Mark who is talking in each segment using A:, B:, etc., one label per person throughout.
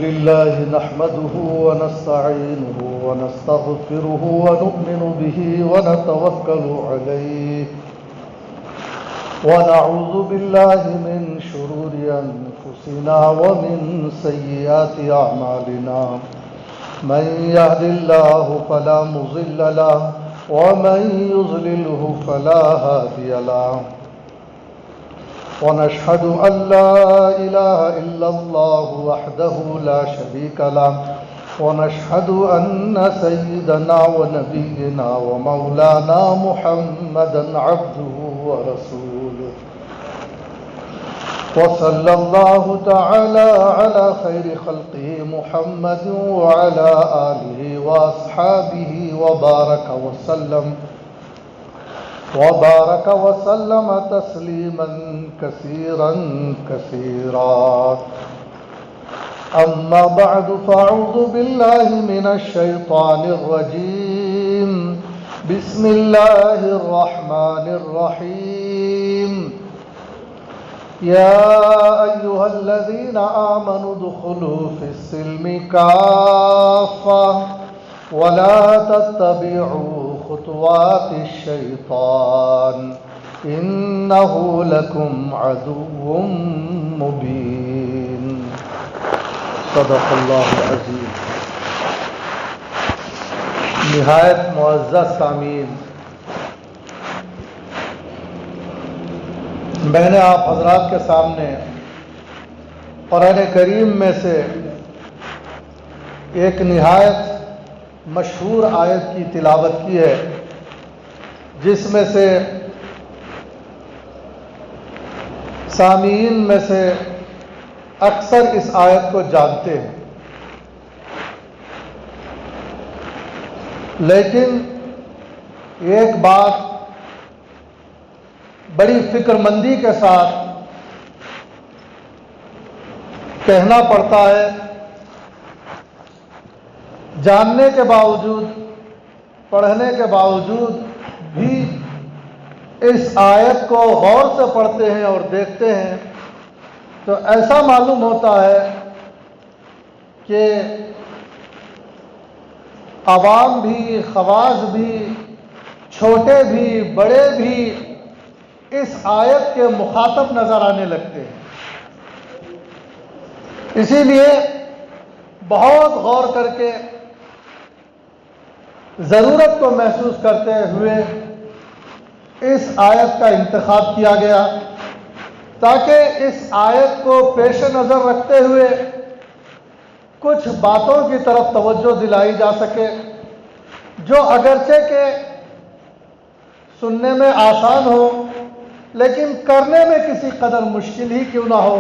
A: لله نحمده ونستعينه ونستغفره ونؤمن به ونتوكل عليه ونعوذ بالله من شرور أنفسنا ومن سيئات أعمالنا من يهد الله فلا مضل له ومن يضلله فلا هادي له ونشهد أن لا إله إلا الله وحده لا شريك له ونشهد أن سيدنا ونبينا ومولانا محمدا عبده ورسوله وصلى الله تعالى على خير خلقه محمد وعلى آله وأصحابه وبارك وسلم تسليما كثيرا كثيرا. أما بعد فأعوذ بالله من الشيطان الرجيم. بسم الله الرحمن الرحيم. يا أيها الذين آمنوا ادخلوا في السلم كافة ولا تتبعوا خطوات الشيطان إنه لكم عدو مبين. صدق اللہ العظیم. نہایت معزز سامعین، میں نے آپ حضرات کے سامنے قرآن کریم میں سے ایک نہایت مشہور آیت کی تلاوت کی ہے، جس میں سے سامعین میں سے اکثر اس آیت کو جانتے ہیں، لیکن ایک بات بڑی فکر مندی کے ساتھ کہنا پڑتا ہے، جاننے کے باوجود، پڑھنے کے باوجود بھی اس آیت کو غور سے پڑھتے ہیں اور دیکھتے ہیں تو ایسا معلوم ہوتا ہے کہ عوام بھی، خواص بھی، چھوٹے بھی، بڑے بھی اس آیت کے مخاطب نظر آنے لگتے ہیں. اسی لیے بہت غور کر کے ضرورت کو محسوس کرتے ہوئے اس آیت کا انتخاب کیا گیا، تاکہ اس آیت کو پیش نظر رکھتے ہوئے کچھ باتوں کی طرف توجہ دلائی جا سکے، جو اگرچہ کہ سننے میں آسان ہو لیکن کرنے میں کسی قدر مشکل ہی کیوں نہ ہو،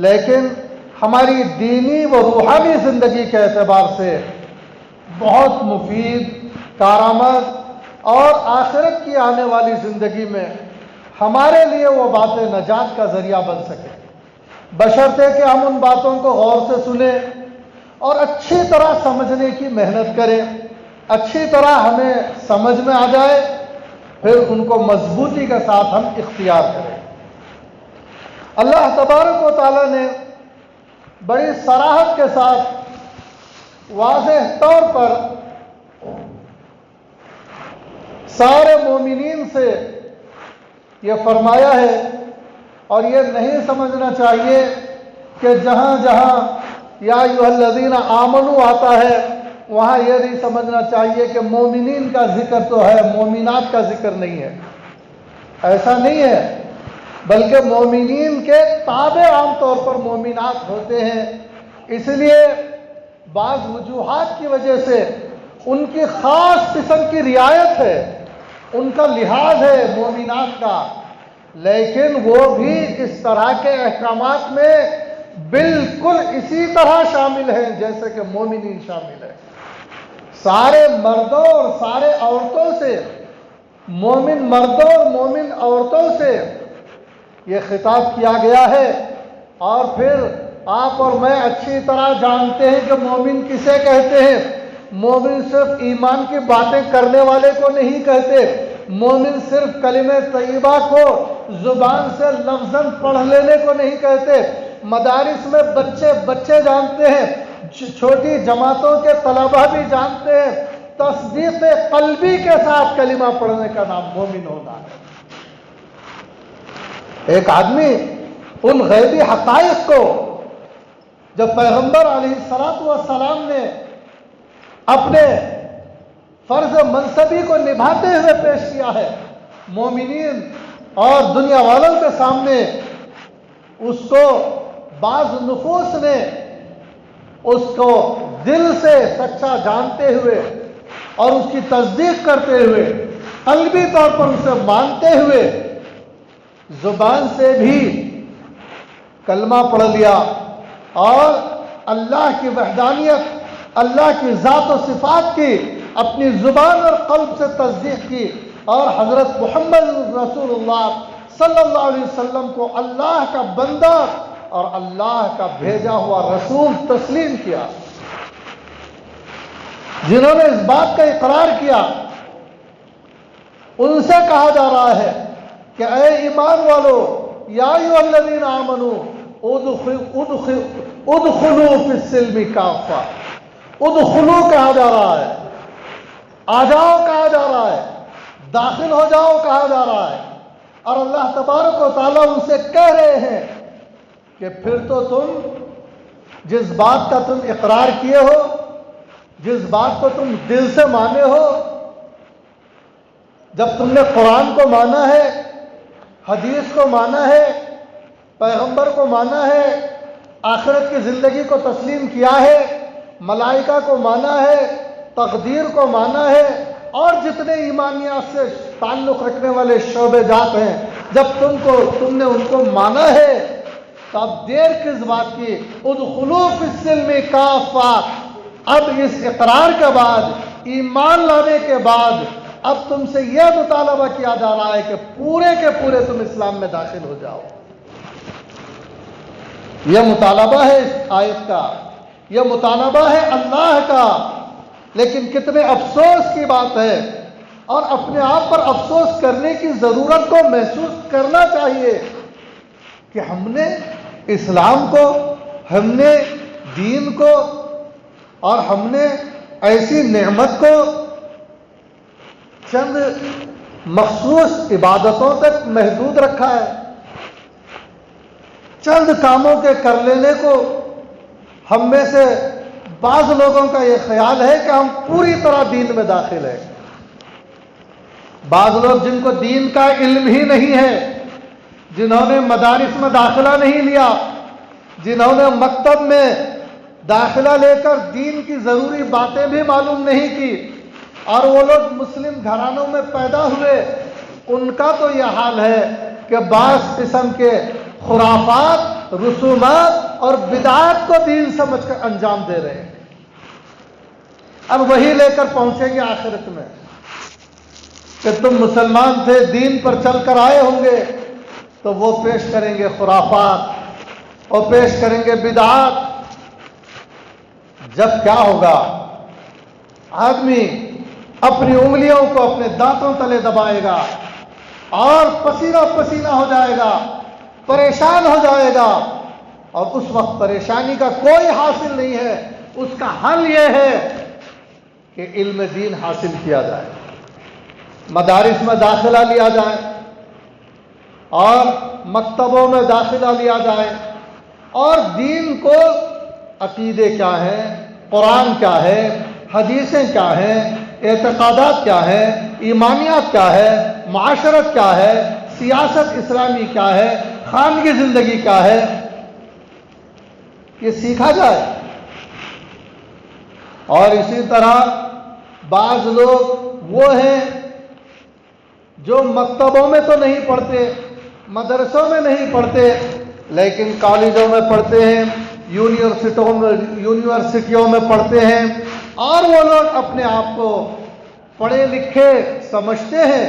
A: لیکن ہماری دینی و روحانی زندگی کے اعتبار سے بہت مفید، کارآمد اور آخرت کی آنے والی زندگی میں ہمارے لیے وہ باتیں نجات کا ذریعہ بن سکے، بشرطے کہ ہم ان باتوں کو غور سے سنیں اور اچھی طرح سمجھنے کی محنت کریں، اچھی طرح ہمیں سمجھ میں آ جائے، پھر ان کو مضبوطی کے ساتھ ہم اختیار کریں. اللہ تبارک و تعالیٰ نے بڑی صراحت کے ساتھ واضح طور پر سارے مومنین سے یہ فرمایا ہے، اور یہ نہیں سمجھنا چاہیے کہ جہاں جہاں یا ایھا الذین آمنوا آتا ہے وہاں یہ نہیں سمجھنا چاہیے کہ مومنین کا ذکر تو ہے، مومنات کا ذکر نہیں ہے. ایسا نہیں ہے، بلکہ مومنین کے تابع عام طور پر مومنات ہوتے ہیں. اس لیے بعض وجوہات کی وجہ سے ان کی خاص قسم کی رعایت ہے، ان کا لحاظ ہے مومنات کا، لیکن وہ بھی اس طرح کے احکامات میں بالکل اسی طرح شامل ہیں جیسے کہ مومنین شامل ہیں. سارے مردوں اور سارے عورتوں سے، مومن مردوں اور مومن عورتوں سے یہ خطاب کیا گیا ہے. اور پھر آپ اور میں اچھی طرح جانتے ہیں کہ مومن کسے کہتے ہیں. مومن صرف ایمان کی باتیں کرنے والے کو نہیں کہتے، مومن صرف کلمہ طیبہ کو زبان سے لفظاً پڑھ لینے کو نہیں کہتے، مدارس میں بچے جانتے ہیں، چھوٹی جماعتوں کے طلبہ بھی جانتے ہیں، تصدیق قلبی کے ساتھ کلمہ پڑھنے کا نام مومن ہونا ہے۔ ایک آدمی ان غیبی حقائق کو جب پیغمبر علیہ السلام نے اپنے فرض منصبی کو نبھاتے ہوئے پیش کیا ہے، مومنین اور دنیا والوں کے سامنے، اس کو بعض نفوس نے اس کو دل سے سچا جانتے ہوئے اور اس کی تصدیق کرتے ہوئے، قلبی طور پر اسے مانتے ہوئے، زبان سے بھی کلمہ پڑھ لیا اور اللہ کی وحدانیت، اللہ کی ذات و صفات کی اپنی زبان اور قلب سے تصدیق کی، اور حضرت محمد رسول اللہ صلی اللہ علیہ وسلم کو اللہ کا بندہ اور اللہ کا بھیجا ہوا رسول تسلیم کیا۔ جنہوں نے اس بات کا اقرار کیا، ان سے کہا جا رہا ہے کہ اے ایمان والو، یا ایھا الذین آمنوا ادخلوا فی السلم کافہ، ادخلوا کہا جا رہا ہے، آ جاؤ کہا جا رہا ہے، داخل ہو جاؤ کہا جا رہا ہے، اور اللہ تبارک و تعالیٰ ان سے کہہ رہے ہیں کہ پھر تو تم جس بات کا تم اقرار کیے ہو، جس بات کو تم دل سے مانے ہو، جب تم نے قرآن کو مانا ہے، حدیث کو مانا ہے، پیغمبر کو مانا ہے، آخرت کی زندگی کو تسلیم کیا ہے، ملائکہ کو مانا ہے، تقدیر کو مانا ہے، اور جتنے ایمانیات سے تعلق رکھنے والے شعبے جات ہیں، جب تم نے ان کو مانا ہے، تو اب دیر کس بات کی؟ ادخلوا فی السلم کافہ۔ اب اس اقرار کے بعد، ایمان لانے کے بعد، اب تم سے یہ مطالبہ کیا جا رہا ہے کہ پورے کے پورے تم اسلام میں داخل ہو جاؤ۔ یہ مطالبہ ہے اس آیت کا، یہ مطالبہ ہے اللہ کا۔ لیکن کتنے افسوس کی بات ہے، اور اپنے آپ پر افسوس کرنے کی ضرورت کو محسوس کرنا چاہیے کہ ہم نے اسلام کو، ہم نے دین کو، اور ہم نے ایسی نعمت کو چند مخصوص عبادتوں تک محدود رکھا ہے، چند کاموں کے کر لینے کو ہم میں سے بعض لوگوں کا یہ خیال ہے کہ ہم پوری طرح دین میں داخل ہیں۔ بعض لوگ جن کو دین کا علم ہی نہیں ہے، جنہوں نے مدارس میں داخلہ نہیں لیا، جنہوں نے مکتب میں داخلہ لے کر دین کی ضروری باتیں بھی معلوم نہیں کی، اور وہ لوگ مسلم گھرانوں میں پیدا ہوئے، ان کا تو یہ حال ہے کہ بعض قسم کے خرافات، رسومات اور بدعات کو دین سمجھ کر انجام دے رہے ہیں۔ اب وہی لے کر پہنچیں گے آخرت میں کہ تم مسلمان تھے، دین پر چل کر آئے ہوں گے، تو وہ پیش کریں گے خرافات اور پیش کریں گے بدعات۔ جب کیا ہوگا؟ آدمی اپنی انگلیوں کو اپنے دانتوں تلے دبائے گا اور پسینہ پسینہ ہو جائے گا، پریشان ہو جائے گا، اور اس وقت پریشانی کا کوئی حاصل نہیں ہے۔ اس کا حل یہ ہے کہ علم دین حاصل کیا جائے، مدارس میں داخلہ لیا جائے، اور مکتبوں میں داخلہ لیا جائے، اور دین کو، عقیدے کیا ہیں، قرآن کیا ہے، حدیثیں کیا ہیں، اعتقادات کیا ہیں، ایمانیات کیا ہے، معاشرت کیا ہے، سیاست اسلامی کیا ہے، خانگی زندگی کیا ہے، یہ سیکھا جائے۔ اور اسی طرح بعض لوگ وہ ہیں جو مکتبوں میں تو نہیں پڑھتے، مدرسوں میں نہیں پڑھتے، لیکن کالجوں میں پڑھتے ہیں، یونیورسٹیوں میں پڑھتے ہیں، اور وہ لوگ اپنے آپ کو پڑھے لکھے سمجھتے ہیں،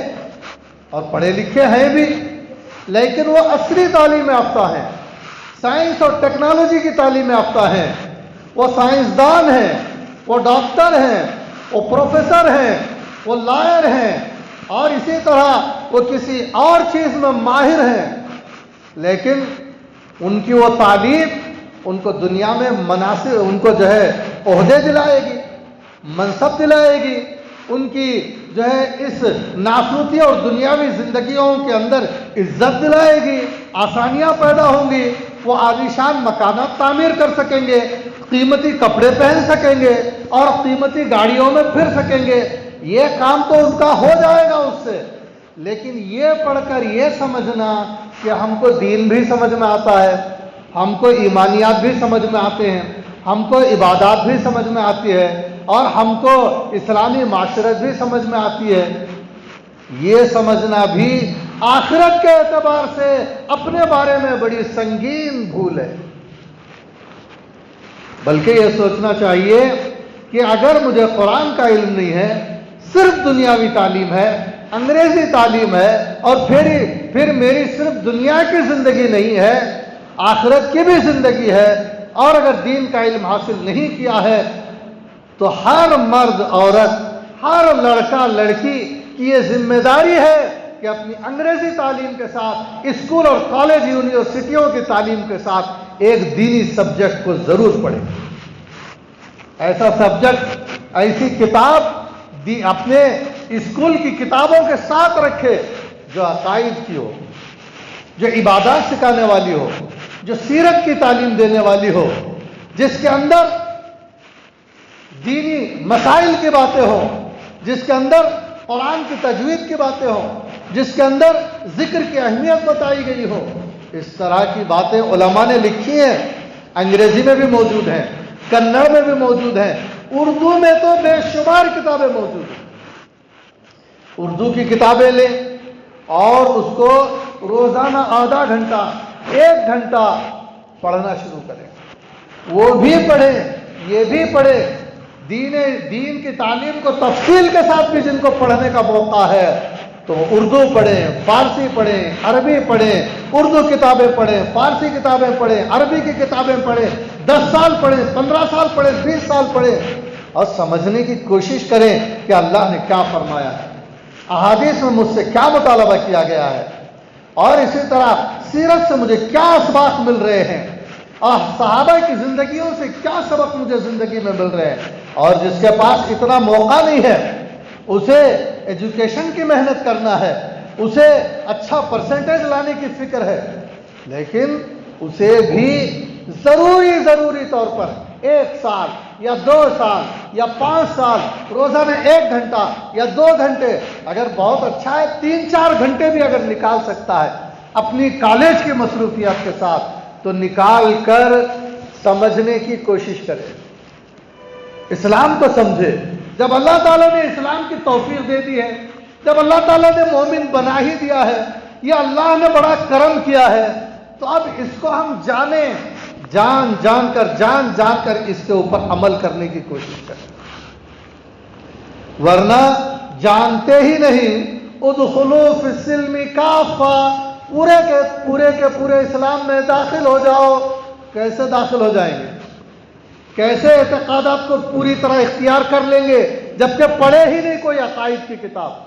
A: اور پڑھے لکھے ہیں بھی، لیکن وہ عصری تعلیم یافتہ ہیں، سائنس اور ٹیکنالوجی کی تعلیم یافتہ ہیں، وہ سائنسدان ہیں، وہ ڈاکٹر ہیں، وہ پروفیسر ہیں، وہ لائر ہیں، اور اسی طرح وہ کسی اور چیز میں ماہر ہیں، لیکن ان کی وہ تعلیم ان کو دنیا میں مناصب، ان کو جو ہے عہدے دلائے گی، منصب دلائے گی، ان کی جو ہے اس ناسوتی اور دنیاوی زندگیوں کے اندر عزت دلائے گی، آسانیاں پیدا ہوں گی، وہ عالیشان مکانات تعمیر کر سکیں گے، قیمتی کپڑے پہن سکیں گے اور قیمتی گاڑیوں میں پھر سکیں گے۔ یہ کام تو ان کا ہو جائے گا اس سے، لیکن یہ پڑھ کر یہ سمجھنا کہ ہم کو دین بھی سمجھ میں آتا ہے، ہم کو ایمانیات بھی سمجھ میں آتے ہیں، ہم کو عبادات بھی سمجھ میں آتی ہے اور ہم کو اسلامی معاشرت بھی سمجھ میں آتی ہے، یہ سمجھنا بھی آخرت کے اعتبار سے اپنے بارے میں بڑی سنگین بھول ہے۔ بلکہ یہ سوچنا چاہیے کہ اگر مجھے قرآن کا علم نہیں ہے، صرف دنیاوی تعلیم ہے، انگریزی تعلیم ہے، اور پھر میری صرف دنیا کی زندگی نہیں ہے، آخرت کی بھی زندگی ہے، اور اگر دین کا علم حاصل نہیں کیا ہے تو ہر مرد عورت، ہر لڑکا لڑکی کی یہ ذمہ داری ہے کہ اپنی انگریزی تعلیم کے ساتھ اسکول اور کالج یونیورسٹیوں کی تعلیم کے ساتھ ایک دینی سبجیکٹ کو ضرور پڑھے۔ ایسا سبجیکٹ، ایسی کتاب اپنے اسکول کی کتابوں کے ساتھ رکھے جو عقائد کی ہو، جو عبادات سکھانے والی ہو، جو سیرت کی تعلیم دینے والی ہو، جس کے اندر دینی مسائل کی باتیں ہوں، جس کے اندر قرآن کی تجوید کی باتیں ہوں، جس کے اندر ذکر کی اہمیت بتائی گئی ہو۔ اس طرح کی باتیں علماء نے لکھی ہیں، انگریزی میں بھی موجود ہیں، کنڑ میں بھی موجود ہیں، اردو میں تو بے شمار کتابیں موجود ہیں۔ اردو کی کتابیں لیں اور اس کو روزانہ آدھا گھنٹہ، 1 گھنٹہ پڑھنا شروع کریں، وہ بھی پڑھیں، یہ بھی پڑھیں۔ دین کی تعلیم کو تفصیل کے ساتھ بھی جن کو پڑھنے کا موقع ہے تو اردو پڑھیں، فارسی پڑھیں، عربی پڑھیں، اردو کتابیں پڑھیں، فارسی کتابیں پڑھیں، عربی کی کتابیں پڑھیں، 10 سال پڑھیں، 15 سال پڑھیں، 20 سال پڑھیں، اور سمجھنے کی کوشش کریں کہ اللہ نے کیا فرمایا ہے، احادیث میں مجھ سے کیا مطالبہ کیا گیا ہے، اور اسی طرح سیرت سے مجھے کیا اسباق مل رہے ہیں، اور صحابہ کی زندگیوں سے کیا سبق مجھے زندگی میں مل رہے ہیں۔ اور جس کے پاس اتنا موقع نہیں ہے، اسے ایجوکیشن کی محنت کرنا ہے، اسے اچھا پرسنٹیج لانے کی فکر ہے، لیکن اسے بھی ضروری طور پر 1 سال یا 2 سال یا 5 سال روزانہ 1 گھنٹہ یا 2 گھنٹے، اگر بہت اچھا ہے 3-4 گھنٹے بھی اگر نکال سکتا ہے اپنی کالج کی مصروفیات کے ساتھ، تو نکال کر سمجھنے کی کوشش کرے، اسلام کو سمجھے۔ جب اللہ تعالیٰ نے اسلام کی توفیق دے دی ہے، جب اللہ تعالیٰ نے مومن بنا ہی دیا ہے، یہ اللہ نے بڑا کرم کیا ہے، تو اب اس کو ہم جانیں، جان کر اس کے اوپر عمل کرنے کی کوشش کریں، ورنہ جانتے ہی نہیں، ادخلوا فی السلم کافہ، پورے کے پورے اسلام میں داخل ہو جاؤ۔ کیسے داخل ہو جائیں گے؟ کیسے اعتقادات کو پوری طرح اختیار کر لیں گے جبکہ پڑھے ہی نہیں کوئی عقائد کی کتاب؟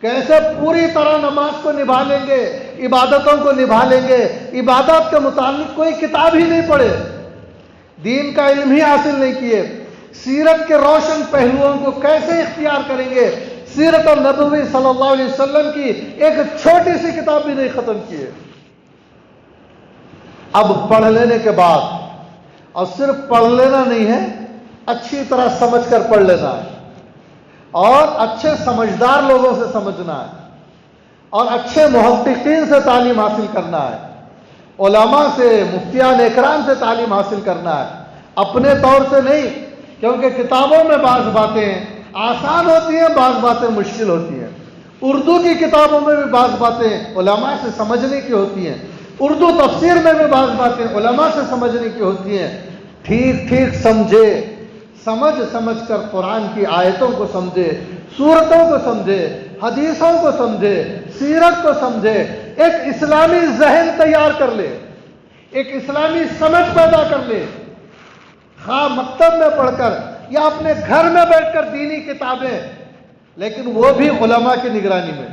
A: کیسے پوری طرح نماز کو نبھا لیں گے، عبادتوں کو نبھا لیں گے، عبادات کے متعلق کوئی کتاب ہی نہیں پڑھے، دین کا علم ہی حاصل نہیں کیے؟ سیرت کے روشن پہلوؤں کو کیسے اختیار کریں گے؟ سیرت النبوی صلی اللہ علیہ وسلم کی ایک چھوٹی سی کتاب بھی نہیں ختم کیے۔ اب پڑھ لینے کے بعد، اور صرف پڑھ لینا نہیں ہے، اچھی طرح سمجھ کر پڑھ لینا ہے، اور اچھے سمجھدار لوگوں سے سمجھنا ہے، اور اچھے محققین سے تعلیم حاصل کرنا ہے، علماء سے، مفتیان اکرام سے تعلیم حاصل کرنا ہے، اپنے طور سے نہیں، کیونکہ کتابوں میں بعض باتیں آسان ہوتی ہیں، بعض باتیں مشکل ہوتی ہیں۔ اردو کی کتابوں میں بھی بعض باتیں علماء سے سمجھنے کی ہوتی ہیں، اردو تفسیر میں بھی بعض باتیں علماء سے سمجھنے کی ہوتی ہیں۔ ٹھیک سمجھے، سمجھ کر قرآن کی آیتوں کو سمجھے، سورتوں کو سمجھے، حدیثوں کو سمجھے، سیرت کو سمجھے، ایک اسلامی ذہن تیار کر لے، ایک اسلامی سمجھ پیدا کر لے، خواہ مکتب میں پڑھ کر یا اپنے گھر میں بیٹھ کر دینی کتابیں، لیکن وہ بھی علماء کی نگرانی میں،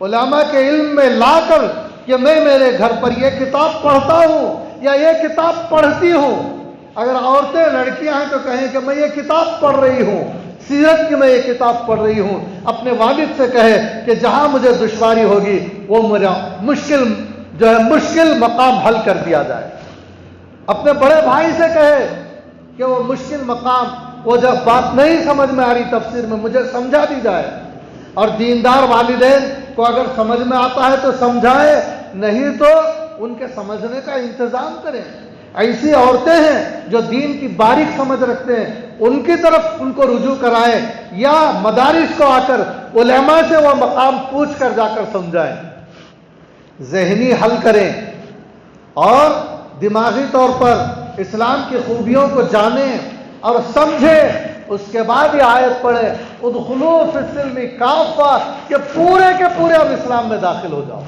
A: علماء کے علم میں لا کر کہ میں میرے گھر پر یہ کتاب پڑھتا ہوں، یا یہ کتاب پڑھتی ہوں. اگر عورتیں لڑکیاں ہیں تو کہیں کہ میں یہ کتاب پڑھ رہی ہوں، سیرت کی میں یہ کتاب پڑھ رہی ہوں. اپنے والد سے کہے کہ جہاں مجھے دشواری ہوگی وہ میرا مشکل مقام حل کر دیا جائے. اپنے بڑے بھائی سے کہے کہ وہ مشکل مقام، وہ جب بات نہیں سمجھ میں آ رہی تفسیر میں، مجھے سمجھا دی جائے. اور دیندار والدین کو اگر سمجھ میں آتا ہے تو سمجھائیں، نہیں تو ان کے سمجھنے کا انتظام کریں. ایسی عورتیں ہیں جو دین کی باریک سمجھ رکھتے ہیں، ان کی طرف ان کو رجوع کرائیں، یا مدارس کو آ کر علماء سے وہ مقام پوچھ کر جا کر سمجھائیں. ذہنی حل کریں اور دماغی طور پر اسلام کی خوبیوں کو جانیں اور سمجھیں. اس کے بعد یہ آیت پڑھیں ادخلوا فی السلم کافہ، کہ پورے کے پورے اب اسلام میں داخل ہو جاؤ.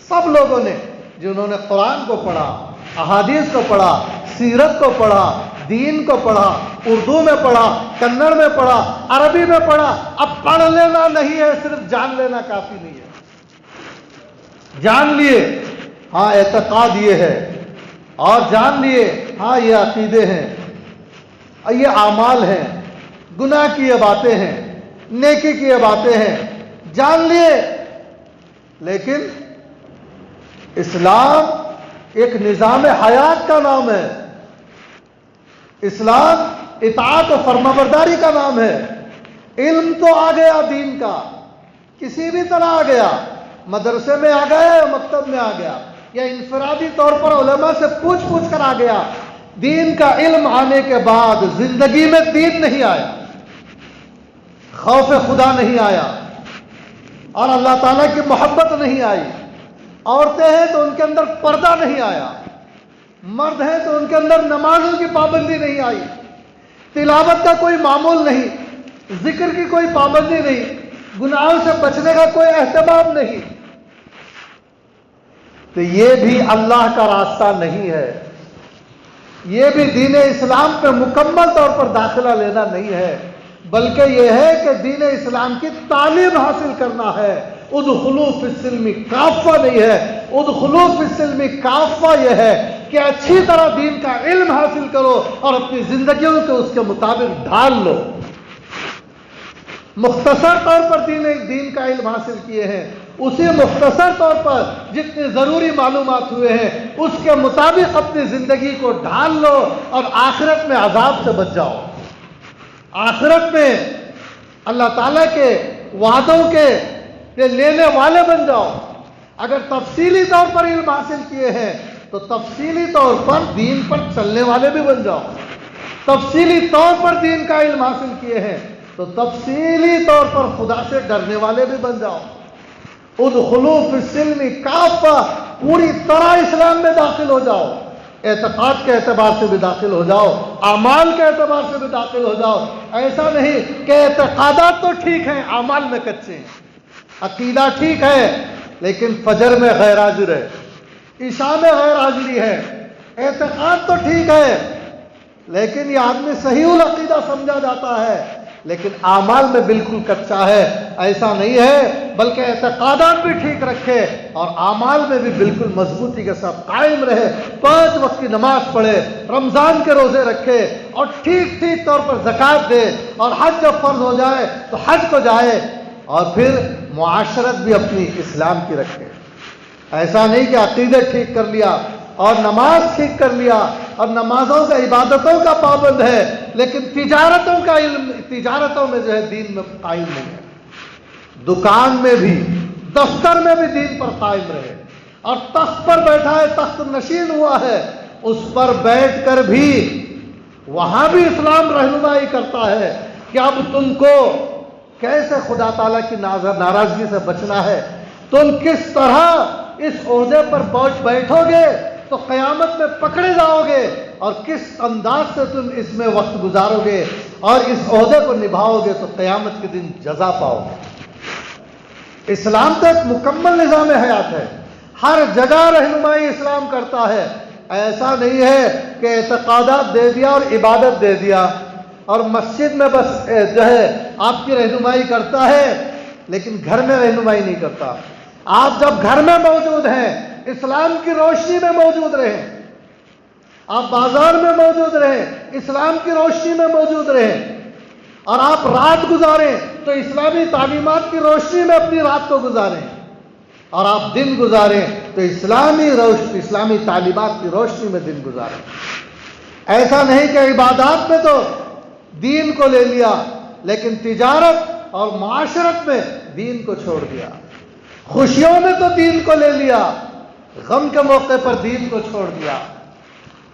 A: سب لوگوں نے، جنہوں نے قرآن کو پڑھا، احادیث کو پڑھا، سیرت کو پڑھا، دین کو پڑھا، اردو میں پڑھا، کنڑ میں پڑھا، عربی میں پڑھا. اب پڑھ لینا نہیں ہے، صرف جان لینا کافی نہیں ہے. جان لیے ہاں اعتقاد یہ ہے، اور جان لیے ہاں یہ عقیدے ہیں، یہ اعمال ہیں، گناہ کی یہ باتیں ہیں، نیکی کی یہ باتیں ہیں، جان لیے. لیکن اسلام ایک نظام حیات کا نام ہے. اسلام اطاعت و فرمانبرداری کا نام ہے. علم تو آ گیا دین کا، کسی بھی طرح آ گیا، مدرسے میں آ گیا یا مکتب میں آ گیا یا انفرادی طور پر علماء سے پوچھ پوچھ کر آ گیا. دین کا علم آنے کے بعد زندگی میں دین نہیں آیا، خوف خدا نہیں آیا، اور اللہ تعالیٰ کی محبت نہیں آئی. عورتیں ہیں تو ان کے اندر پردہ نہیں آیا، مرد ہیں تو ان کے اندر نمازوں کی پابندی نہیں آئی، تلاوت کا کوئی معمول نہیں، ذکر کی کوئی پابندی نہیں، گناہوں سے بچنے کا کوئی اہتمام نہیں. تو یہ بھی اللہ کا راستہ نہیں ہے، یہ بھی دین اسلام پہ مکمل طور پر داخلہ لینا نہیں ہے، بلکہ یہ ہے کہ دین اسلام کی تعلیم حاصل کرنا ہے. ادخلوا فی السلم کافہ نہیں ہے، ادخلوا فی السلم کافہ یہ ہے کہ اچھی طرح دین کا علم حاصل کرو اور اپنی زندگیوں کو اس کے مطابق ڈھال لو. مختصر طور پر دین کا علم حاصل کیے ہیں، اسی مختصر طور پر جتنی ضروری معلومات ہوئے ہیں اس کے مطابق اپنی زندگی کو ڈھال لو اور آخرت میں عذاب سے بچ جاؤ. آخرت میں اللہ تعالیٰ کے وعدوں کے لینے والے بن جاؤ. اگر تفصیلی طور پر علم حاصل کیے ہیں تو تفصیلی طور پر دین پر چلنے والے بھی بن جاؤ. تفصیلی طور پر دین کا علم حاصل کیے ہیں تو تفصیلی طور پر خدا سے ڈرنے والے بھی بن جاؤ. ادخلوا فی السلم کافہ، پوری طرح اسلام میں داخل ہو جاؤ. اعتقاد کے اعتبار سے بھی داخل ہو جاؤ، اعمال کے اعتبار سے بھی داخل ہو جاؤ. ایسا نہیں کہ اعتقادات تو ٹھیک ہیں، اعمال میں کچے ہیں. عقیدہ ٹھیک ہے لیکن فجر میں غیر حاضر ہے، عشاء میں غیر حاضری ہے. اعتقاد تو ٹھیک ہے لیکن یہ آدمی صحیح العقیدہ سمجھا جاتا ہے لیکن اعمال میں بالکل کچا ہے. ایسا نہیں ہے، بلکہ اعتقادات بھی ٹھیک رکھے اور اعمال میں بھی بالکل مضبوطی کے ساتھ قائم رہے. 5 وقت کی نماز پڑھے، رمضان کے روزے رکھے اور ٹھیک طور پر زکوٰۃ دے، اور حج جب فرض ہو جائے تو حج کو جائے، اور پھر معاشرت بھی اپنی اسلام کی رکھے. ایسا نہیں کہ عقیدے ٹھیک کر لیا اور نماز ٹھیک کر لیا اور نمازوں کا عبادتوں کا پابند ہے لیکن تجارتوں کا علم، تجارتوں میں جو ہے دین میں قائم نہیں ہے. دکان میں بھی، دفتر میں بھی دین پر قائم رہے. اور تخت پر بیٹھا ہے، تخت نشین ہوا ہے، اس پر بیٹھ کر بھی وہاں بھی اسلام رہنمائی کرتا ہے کہ اب تم کو کیسے خدا تعالیٰ کی ناراضگی سے بچنا ہے، تم کس طرح اس عہدے پر بیٹھو گے تو قیامت میں پکڑے جاؤ گے، اور کس انداز سے تم اس میں وقت گزارو گے اور اس عہدے کو نبھاؤ گے تو قیامت کے دن جزا پاؤ گے. اسلام تو ایک مکمل نظام حیات ہے، ہر جگہ رہنمائی اسلام کرتا ہے. ایسا نہیں ہے کہ اعتقادات دے دیا اور عبادت دے دیا اور مسجد میں بس جو ہے آپ کی رہنمائی کرتا ہے لیکن گھر میں رہنمائی نہیں کرتا. آپ جب گھر میں موجود ہیں اسلام کی روشنی میں موجود رہیں. آپ بازار میں موجود رہیں، اسلام کی روشنی میں موجود رہیں، اور آپ رات گزاریں تو اسلامی تعلیمات کی روشنی میں اپنی رات کو گزاریں، اور آپ دن گزاریں تو اسلامی تعلیمات کی روشنی میں دن گزاریں۔ ایسا نہیں کہ عبادات میں تو دین کو لے لیا لیکن تجارت اور معاشرت میں دین کو چھوڑ دیا، خوشیوں میں تو دین کو لے لیا، غم کے موقع پر دین کو چھوڑ دیا۔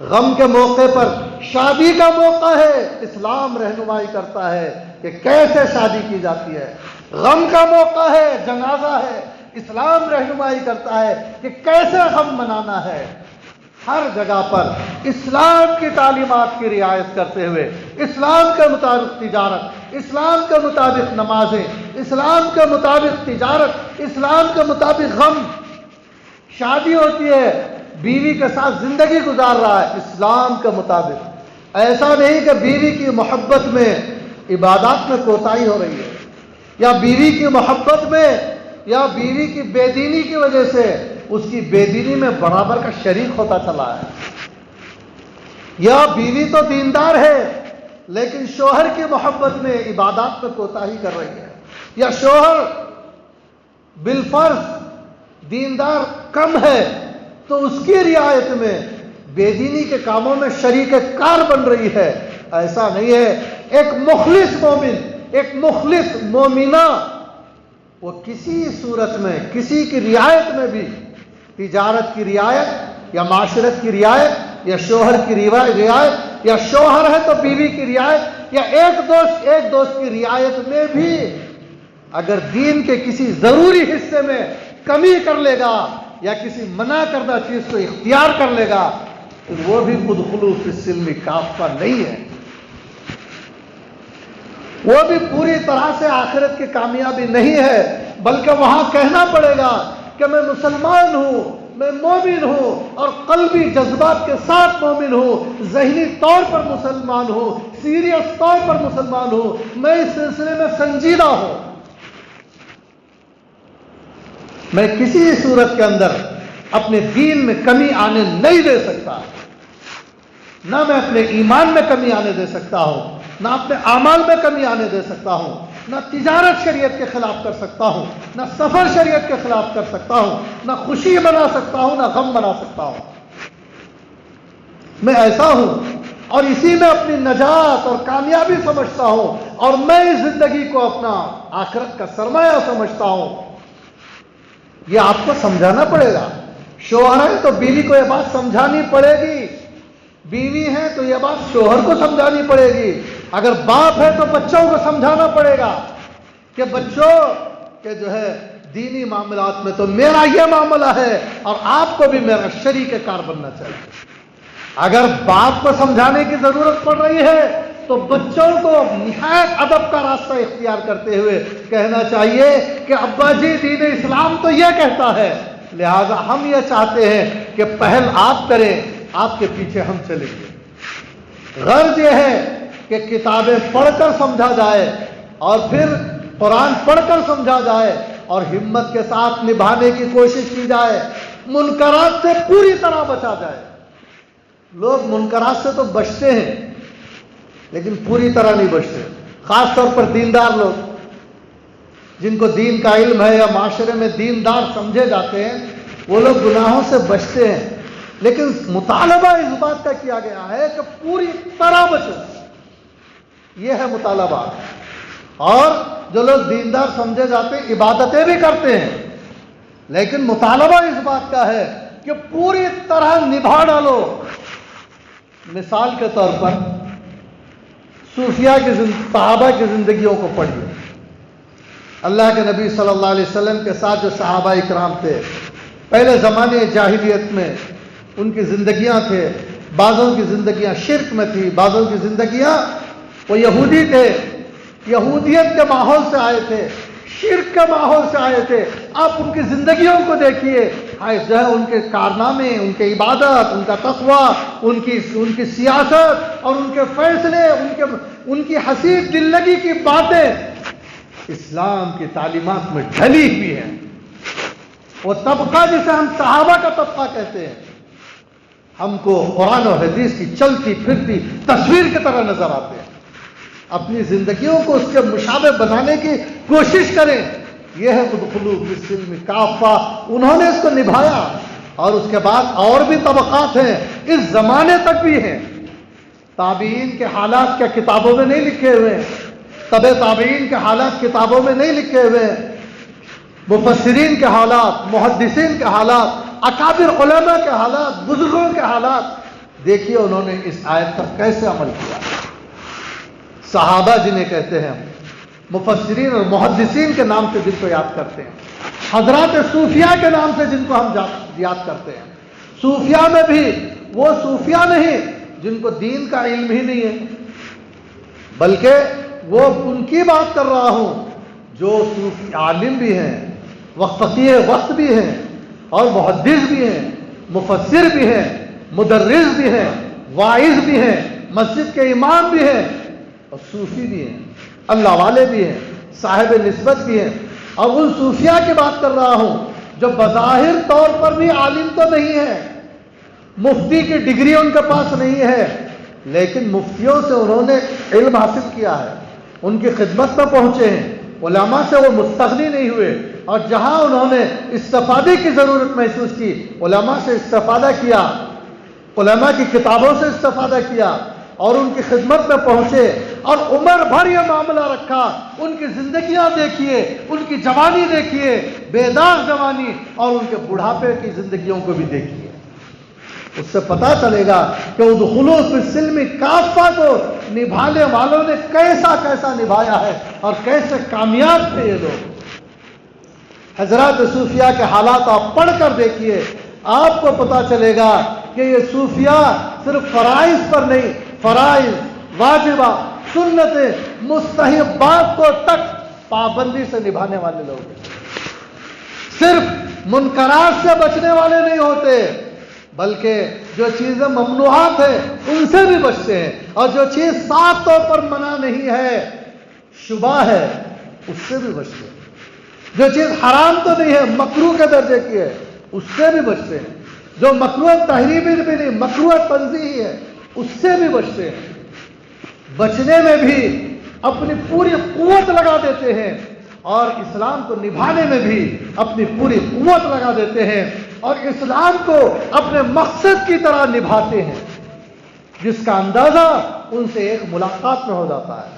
A: غم کے موقع پر شادی کا موقع ہے، اسلام رہنمائی کرتا ہے کہ کیسے شادی کی جاتی ہے۔ غم کا موقع ہے، جنازہ ہے، اسلام رہنمائی کرتا ہے کہ کیسے غم منانا ہے۔ ہر جگہ پر اسلام کی تعلیمات کی رعایت کرتے ہوئے، اسلام کے مطابق تجارت، اسلام کے مطابق نمازیں، اسلام کے مطابق تجارت، اسلام کے مطابق غم۔ شادی ہوتی ہے، بیوی کے ساتھ زندگی گزار رہا ہے اسلام کے مطابق۔ ایسا نہیں کہ بیوی کی محبت میں عبادات میں کوتاہی ہو رہی ہے، یا بیوی کی محبت میں یا بیوی کی بے دینی کی وجہ سے اس کی بے دینی میں برابر کا شریک ہوتا چلا ہے، یا بیوی تو دیندار ہے لیکن شوہر کی محبت میں عبادات میں کوتاہی کر رہی ہے، یا شوہر بالفرض دیندار کم ہے تو اس کی رعایت میں بے دینی کے کاموں میں شریک کار بن رہی ہے۔ ایسا نہیں ہے۔ ایک مخلص مومن، ایک مخلص مومنہ، وہ کسی صورت میں کسی کی رعایت میں بھی، تجارت کی رعایت یا معاشرت کی رعایت یا شوہر کی رعایت، یا شوہر ہے تو بیوی کی رعایت، یا ایک دوست کی رعایت میں بھی اگر دین کے کسی ضروری حصے میں کمی کر لے گا یا کسی منع کردہ چیز کو اختیار کر لے گا تو وہ بھی ادخلوا فی السلم کافہ نہیں ہے، وہ بھی پوری طرح سے آخرت کی کامیابی نہیں ہے، بلکہ وہاں کہنا پڑے گا کہ میں مسلمان ہوں، میں مومن ہوں، اور قلبی جذبات کے ساتھ مومن ہوں، ذہنی طور پر مسلمان ہوں، سیریس طور پر مسلمان ہوں، میں اس سلسلے میں سنجیدہ ہوں۔ میں کسی صورت کے اندر اپنے دین میں کمی آنے نہیں دے سکتا، نہ میں اپنے ایمان میں کمی آنے دے سکتا ہوں، نہ اپنے اعمال میں کمی آنے دے سکتا ہوں، نہ تجارت شریعت کے خلاف کر سکتا ہوں، نہ سفر شریعت کے خلاف کر سکتا ہوں، نہ خوشی بنا سکتا ہوں، نہ غم بنا سکتا ہوں۔ میں ایسا ہوں اور اسی میں اپنی نجات اور کامیابی سمجھتا ہوں، اور میں اس زندگی کو اپنا آخرت کا سرمایہ سمجھتا ہوں۔ یہ آپ کو سمجھانا پڑے گا۔ شوہر ہے تو بیوی کو یہ بات سمجھانی پڑے گی، بیوی ہے تو یہ بات شوہر کو سمجھانی پڑے گی، اگر باپ ہے تو بچوں کو سمجھانا پڑے گا کہ بچوں کہ جو ہے دینی معاملات میں تو میرا یہ معاملہ ہے اور آپ کو بھی میرا شریک کار بننا چاہیے۔ اگر باپ کو سمجھانے کی ضرورت پڑ رہی ہے تو بچوں کو نہایت ادب کا راستہ اختیار کرتے ہوئے کہنا چاہیے کہ ابا جی دین اسلام تو یہ کہتا ہے، لہذا ہم یہ چاہتے ہیں کہ پہل آپ کریں، آپ کے پیچھے ہم چلیں گے۔ غرض یہ ہے کہ کتابیں پڑھ کر سمجھا جائے اور پھر قرآن پڑھ کر سمجھا جائے اور ہمت کے ساتھ نبھانے کی کوشش کی جائے، منکرات سے پوری طرح بچا جائے۔ لوگ منکرات سے تو بچتے ہیں لیکن پوری طرح نہیں بچتے، خاص طور پر دیندار لوگ جن کو دین کا علم ہے یا معاشرے میں دیندار سمجھے جاتے ہیں، وہ لوگ گناہوں سے بچتے ہیں، لیکن مطالبہ اس بات کا کیا گیا ہے کہ پوری طرح بچو، یہ ہے مطالبہ۔ اور جو لوگ دیندار سمجھے جاتے ہیں عبادتیں بھی کرتے ہیں، لیکن مطالبہ اس بات کا ہے کہ پوری طرح نبھا ڈالو۔ مثال کے طور پر صوفیاء کی صحابہ کی زندگیوں کو پڑھیے۔ اللہ کے نبی صلی اللہ علیہ وسلم کے ساتھ جو صحابہ اکرام تھے، پہلے زمانے جاہلیت میں ان کی زندگیاں تھے، بعضوں کی زندگیاں شرک میں تھی، بعضوں کی زندگیاں وہ یہودی تھے، یہودیت کے ماحول سے آئے تھے، شرک کے ماحول سے آئے تھے۔ آپ ان کی زندگیوں کو دیکھیے، جو ہے ان کے کارنامے، ان کے عبادت، ان کا تقوی، ان کی سیاست اور ان کے فیصلے، ان کی حسین دل لگی کی باتیں اسلام کی تعلیمات میں ڈھلی ہوئی ہیں۔ وہ طبقہ جسے ہم صحابہ کا طبقہ کہتے ہیں، ہم کو قرآن اور حدیث کی چلتی پھرتی تصویر کی طرح نظر آتے ہیں. اپنی زندگیوں کو اس کے مشابہ بنانے کی کوشش کریں. یہ ہے ادخلوا فی السلم کافہ. انہوں نے اس کو نبھایا. اور اس کے بعد اور بھی طبقات ہیں، اس زمانے تک بھی ہیں. تابعین کے حالات کیا کتابوں میں نہیں لکھے ہوئے ہیں؟ تبع تابعین کے حالات کتابوں میں نہیں لکھے ہوئے ہیں؟ مفسرین کے حالات، محدثین کے حالات، اکابر علماء کے حالات، بزرگوں کے حالات دیکھیے انہوں نے اس آیت پر کیسے عمل کیا. صحابہ جنہیں کہتے ہیں ہم، مفسرین اور محدثین کے نام سے جن کو یاد کرتے ہیں، حضرات صوفیاء کے نام سے جن کو ہم یاد کرتے ہیں. صوفیاء میں بھی وہ صوفیاء نہیں جن کو دین کا علم ہی نہیں ہے، بلکہ وہ ان کی بات کر رہا ہوں جو صوفی عالم بھی ہیں، فقیہ وقت بھی ہیں، اور محدث بھی ہیں، مفسر بھی ہیں، مدرس بھی ہیں، واعظ بھی ہیں، مسجد کے امام بھی ہیں، اور صوفی بھی ہیں، اللہ والے بھی ہیں، صاحب نسبت بھی ہیں. اور ان صوفیاء کی بات کر رہا ہوں جو بظاہر طور پر بھی عالم تو نہیں ہے، مفتی کی ڈگری ان کے پاس نہیں ہے، لیکن مفتیوں سے انہوں نے علم حاصل کیا ہے، ان کی خدمت میں پہنچے ہیں، علماء سے وہ مستغنی نہیں ہوئے، اور جہاں انہوں نے استفادے کی ضرورت محسوس کی علماء سے استفادہ کیا، علماء کی کتابوں سے استفادہ کیا، اور ان کی خدمت میں پہنچے، اور عمر بھر یہ معاملہ رکھا. ان کی زندگیاں دیکھیے، ان کی جوانی دیکھیے، بے داغ جوانی، اور ان کے بڑھاپے کی زندگیوں کو بھی دیکھیے. اس سے پتا چلے گا کہ ادخلوا فی السلم کافہ کو نبھانے والوں نے کیسا کیسا نبھایا ہے اور کیسے کامیاب تھے یہ لوگ. حضرات صوفیاء کے حالات آپ پڑھ کر دیکھیے، آپ کو پتا چلے گا کہ یہ صوفیاء صرف فرائض پر نہیں، فرائض، واجبہ، سنتیں، مستحبات کو تک پابندی سے نبھانے والے لوگ ہیں. صرف منکرات سے بچنے والے نہیں ہوتے، بلکہ جو چیزیں ممنوعات ہیں ان سے بھی بچتے ہیں، اور جو چیز صاف طور پر منع نہیں ہے، شبہ ہے، اس سے بھی بچتے ہیں. جو چیز حرام تو نہیں ہے، مکروہ کے درجے کی ہے، اس سے بھی بچتے ہیں. جو مکروہ تحریمی بھی نہیں، مکروہ تنزیہی ہے، اس سے بھی بچتے ہیں. بچنے میں بھی اپنی پوری قوت لگا دیتے ہیں، اور اسلام کو نبھانے میں بھی اپنی پوری قوت لگا دیتے ہیں، اور اسلام کو اپنے مقصد کی طرح نبھاتے ہیں، جس کا اندازہ ان سے ایک ملاقات میں ہو جاتا ہے،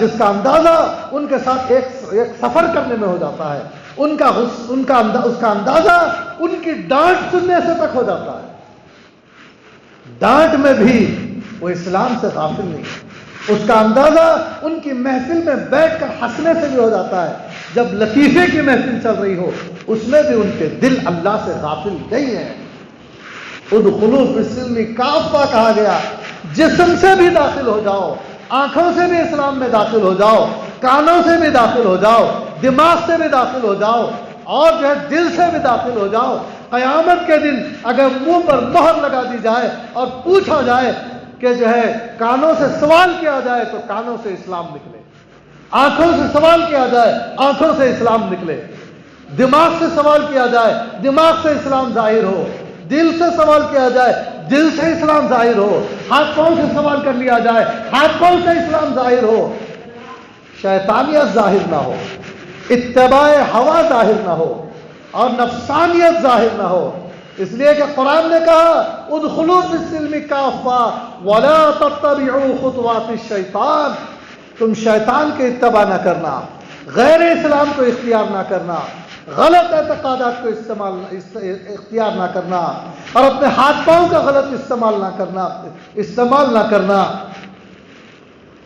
A: جس کا اندازہ ان کے ساتھ ایک سفر کرنے میں ہو جاتا ہے، اس کا اندازہ ان کی ڈانٹ سننے سے تک ہو جاتا ہے. ڈانٹ میں بھی وہ اسلام سے غافل نہیں ہے. اس کا اندازہ ان کی محفل میں بیٹھ کر ہنسنے سے بھی ہو جاتا ہے. جب لطیفے کی محفل چل رہی ہو اس میں بھی ان کے دل اللہ سے غافل نہیں ہے. ادخلوا فی السلم کافہ کہا گیا. جسم سے بھی داخل ہو جاؤ، آنکھوں سے بھی اسلام میں داخل ہو جاؤ، کانوں سے بھی داخل ہو جاؤ، دماغ سے بھی داخل ہو جاؤ، اور جو ہے دل سے بھی داخل ہو جاؤ. قیامت کے دن اگر منہ پر مہر لگا دی جائے اور پوچھا جائے کہ جو ہے کانوں سے سوال کیا جائے تو کانوں سے اسلام نکلے، آنکھوں سے سوال کیا جائے آنکھوں سے اسلام نکلے، دماغ سے سوال کیا جائے دماغ سے اسلام ظاہر ہو، دل سے سوال کیا جائے دل سے اسلام ظاہر ہو، ہاتھ پاؤں سے سوال کر لیا جائے ہاتھ پاؤں سے اسلام ظاہر ہو. شیطانیت ظاہر نہ ہو، اتباع ہوا ظاہر نہ ہو، اور نفسانیت ظاہر نہ ہو. اس لیے کہ قرآن نے کہا ادخلوا فی السلم کافہ ولا تتبعوا خطوات الشیطان. تم شیطان کے اتباع نہ کرنا، غیر اسلام کو اختیار نہ کرنا، غلط اعتقادات کو اختیار نہ کرنا، اور اپنے ہاتھ پاؤں کا غلط استعمال نہ کرنا.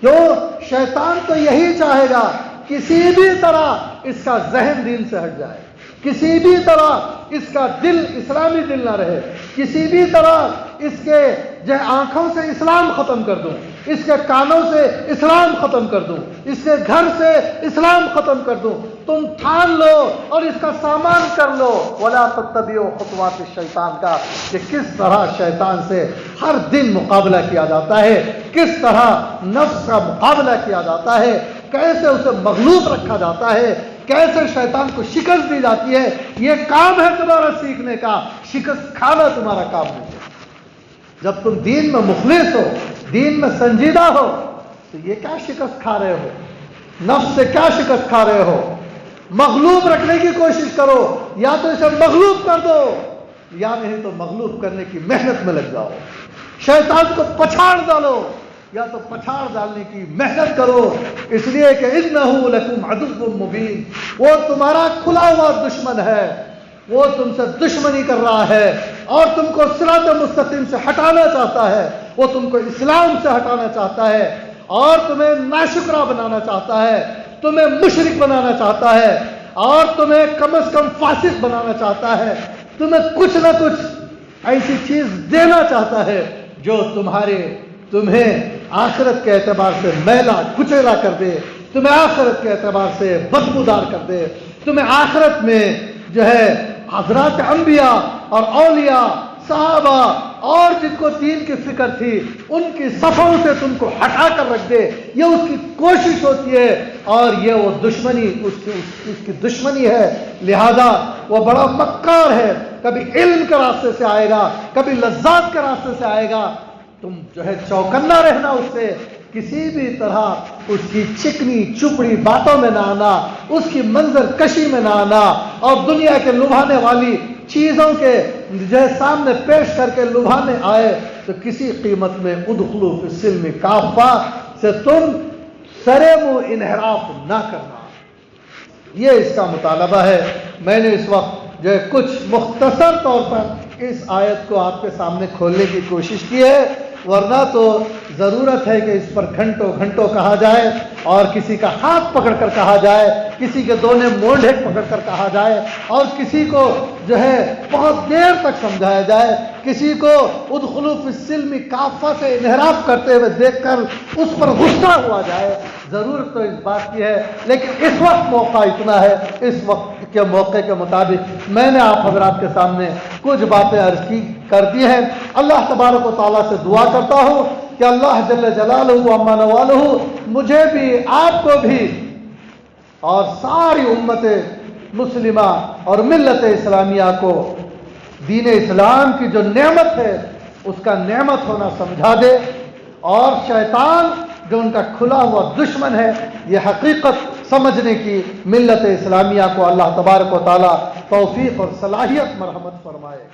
A: کیوں؟ شیطان تو یہی چاہے گا کسی بھی طرح اس کا ذہن دین سے ہٹ جائے، کسی بھی طرح اس کا دل اسلامی دل نہ رہے، کسی بھی طرح اس کے جو آنکھوں سے اسلام ختم کر دوں، اس کے کانوں سے اسلام ختم کر دوں، اس کے گھر سے اسلام ختم کر دوں. تم ٹھان لو اور اس کا سامان کر لو. ولا تتبعوا خطوات الشیطان کا کہ کس طرح شیطان سے ہر دن مقابلہ کیا جاتا ہے، کس طرح نفس کا مقابلہ کیا جاتا ہے، کیسے اسے مغلوب رکھا جاتا ہے، کیسے شیطان کو شکست دی جاتی ہے. یہ کام ہے تمہارا سیکھنے کا، شکست کھانا تمہارا کام نہیں ہے. جب تم دین میں مخلص ہو، دین میں سنجیدہ ہو، تو یہ کیا شکست کھا رہے ہو؟ نفس سے کیا شکست کھا رہے ہو؟ مغلوب رکھنے کی کوشش کرو، یا تو اسے مغلوب کر دو، یا نہیں تو مغلوب کرنے کی محنت میں لگ جاؤ۔ شیطان کو پچھاڑ ڈالو، یا تو پچھاڑ ڈالنے کی محنت کرو، اس لیے کہ انہ لکم عدو مبین، وہ تمہارا کھلا ہوا دشمن ہے، وہ تم سے دشمنی کر رہا ہے اور تم کو صراط مستقیم سے ہٹانا چاہتا ہے، وہ تم کو اسلام سے ہٹانا چاہتا ہے اور تمہیں ناشکرا بنانا چاہتا ہے، تمہیں مشرک بنانا چاہتا ہے اور تمہیں کم از کم فاسق بنانا چاہتا ہے، تمہیں کچھ نہ کچھ ایسی چیز دینا چاہتا ہے جو تمہیں آخرت کے اعتبار سے میلا کچیلا کر دے، تمہیں آخرت کے اعتبار سے بدبودار کر دے، تمہیں آخرت میں جو ہے حضرات انبیاء اور اولیاء صحابہ اور جن کو دین کی فکر تھی ان کی صفوں سے تم کو ہٹا کر رکھ دے، یہ اس کی کوشش ہوتی ہے اور یہ وہ دشمنی اس کی دشمنی ہے، لہذا وہ بڑا مکار ہے، کبھی علم کے راستے سے آئے گا، کبھی لذات کے راستے سے آئے گا، تم جو ہے چوکنا رہنا اس سے، کسی بھی طرح اس کی چکنی چپڑی باتوں میں نہ آنا، اس کی منظر کشی میں نہ آنا، اور دنیا کے لبھانے والی چیزوں کے جو ہے سامنے پیش کر کے لبھانے آئے تو کسی قیمت میں ادخلوا فی السلم کافہ سے تم سرے منہ انحراف نہ کرنا۔ یہ اس کا مطالبہ ہے۔ میں نے اس وقت جو ہے کچھ مختصر طور پر اس آیت کو آپ کے سامنے کھولنے کی کوشش کی ہے، ورنہ تو ضرورت ہے کہ اس پر گھنٹوں گھنٹوں کہا جائے اور کسی کا ہاتھ پکڑ کر کہا جائے، کسی کے دونے مونڈے پکڑ کر کہا جائے اور کسی کو جو ہے بہت دیر تک سمجھایا جائے، کسی کو ادخلوا فی السلم کافہ سے انحراف کرتے ہوئے دیکھ کر اس پر غصہ ہوا جائے۔ ضرورت تو اس بات کی ہے، لیکن اس وقت موقع اتنا ہے، اس وقت کے موقع کے مطابق میں نے آپ حضرات کے سامنے کچھ باتیں عرض کر دی ہیں۔ اللہ تبارک و تعالیٰ سے دعا کرتا ہوں کہ اللہ جل جلالہ و عما نوالہ مجھے بھی، آپ کو بھی اور ساری امت مسلمہ اور ملت اسلامیہ کو دین اسلام کی جو نعمت ہے اس کا نعمت ہونا سمجھا دے، اور شیطان جو ان کا کھلا ہوا دشمن ہے یہ حقیقت سمجھنے کی ملت اسلامیہ کو اللہ تبارک و تعالیٰ توفیق اور صلاحیت مرحمت فرمائے۔